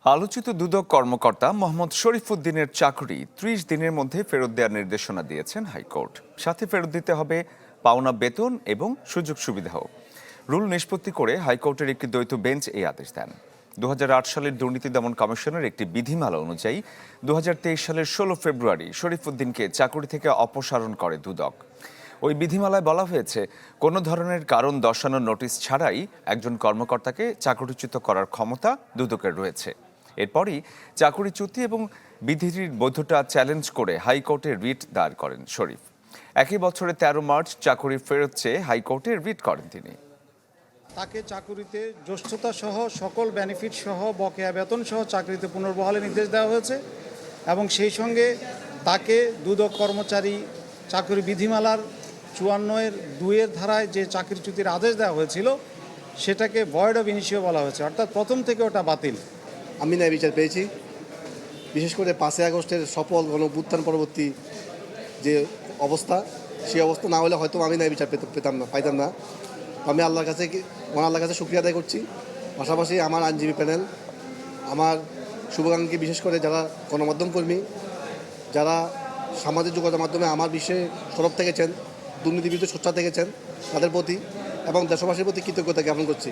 আলোচিত দুদক কর্মকর্তা মোহাম্মদ শরীফুদ্দিনের চাকরি ৩০ দিনের মধ্যে ফেরত দেওয়ার নির্দেশনা দিয়েছেন হাইকোর্ট। সাথে ফেরত দিতে হবে পাওনা বেতন এবং সুযোগ সুবিধাও। রুল নিষ্পত্তি করে হাইকোর্টের একটি দ্বৈত বেঞ্চ এই আদেশ দেন। ২০০৮ সালের দুর্নীতি দমন কমিশনের একটি বিধিমালা অনুযায়ী ২০২৩ সালের ১৬ ফেব্রুয়ারি শরীফুদ্দিনকে চাকরি থেকে অপসারণ করে দুদক। ওই বিধিমালায় বলা হয়েছে, কোনো ধরনের কারণ দর্শানোর নোটিশ ছাড়াই একজন কর্মকর্তাকে চাকরিচ্যুত করার ক্ষমতা দুদকের রয়েছে। এরপরই চাকরিচ্যুতি এবং বিধির বৈধতা চ্যালেঞ্জ করে হাইকোর্টে রিট দায়ের করেন শরীফ। একই বছরের ১৩ মার্চ চাকরি ফেরত চেয়ে হাইকোর্টে রিট করেন তিনি। তাকে চাকুরিতে জ্যেষ্ঠতা সহ সকল বেনিফিট সহ বকেয়া বেতন সহ চাকরিতে পুনর্বহালের নির্দেশ দেওয়া হয়েছে এবং সেই সঙ্গে তাকে দুদক কর্মচারী চাকরি বিধিমালার ৫৪-২ ধারায় যে চাকরিচ্যুতির আদেশ দেওয়া হয়েছিল সেটাকে ভয়েড অব ইনিশিও বলা হয়েছে, অর্থাৎ প্রথম থেকে ওটা বাতিল। আমি ন্যায় বিচার পেয়েছি। বিশেষ করে ৫ই আগস্টের সফল গণঅভ্যুত্থান পরবর্তী যে অবস্থা, সেই অবস্থা না হলে হয়তো আমি ন্যায় বিচার পাইতাম না। আমি আল্লাহর কাছে শুকরিয়া আদায় করছি। পাশাপাশি আমার আইনজীবী প্যানেল, আমার শুভাকাঙ্ক্ষী, বিশেষ করে যারা গণমাধ্যম কর্মী, যারা সামাজিক যোগাযোগের মাধ্যমে আমার বিষয়ে সরব থেকেছেন, দুর্নীতির বিরুদ্ধে সোচ্চার থেকেছেন, তাদের প্রতি এবং দেশবাসীর প্রতি কৃতজ্ঞতা জ্ঞাপন করছি।